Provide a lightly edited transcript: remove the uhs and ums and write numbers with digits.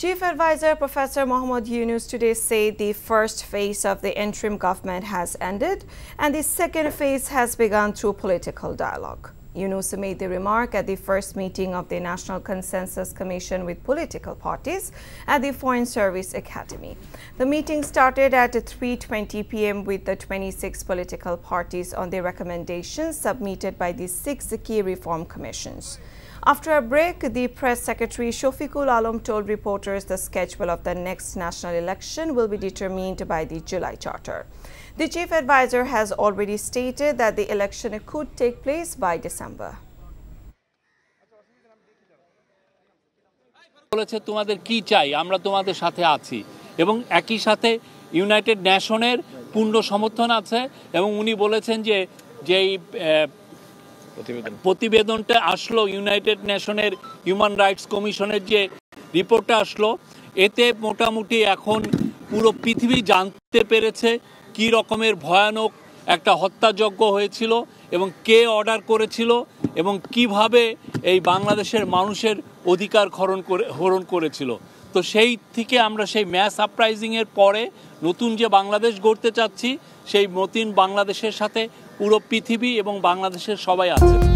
Chief Advisor Professor Mohammad Yunus today said the first phase of the interim government has ended and the second phase has begun through political dialogue. Yunus made the remark at the first meeting of the National Consensus Commission with political parties at the Foreign Service Academy. The meeting started at 3:20 p.m. with the 26 political parties on the recommendations submitted by the 6 key reform commissions. After a break, the press secretary Shofiqul Alam told reporters the schedule of the next national election will be determined by the July Charter. The chief advisor has already stated that the election could take place by December. বলেছে তোমাদের কি চাই আমরা তোমাদের সাথে আছি এবং একই সাথে ইউনাইটেড নেশনের পূর্ণ সমর্থন আছে এবং উনি বলেছেন যে যেই প্রতিবেদনটা আসলো ইউনাইটেড নেশনের হিউম্যান রাইটস কমিশনের যে রিপোর্টটা আসলো এতে মোটামুটি এখন পুরো পৃথিবী জানতে পেরেছে কি রকমের ভয়ানক একটা হত্যাযজ্ঞ হয়েছিল এবং কে অর্ডার করেছিল এবং কিভাবে এই বাংলাদেশের মানুষের অধিকার হরণ করেছিল। তো সেই থেকে আমরা সেই ম্যাস আপরাইজিংয়ের পরে নতুন যে বাংলাদেশ গড়তে চাচ্ছি সেই নতুন বাংলাদেশের সাথে পুরো পৃথিবী এবং বাংলাদেশের সবাই আছে।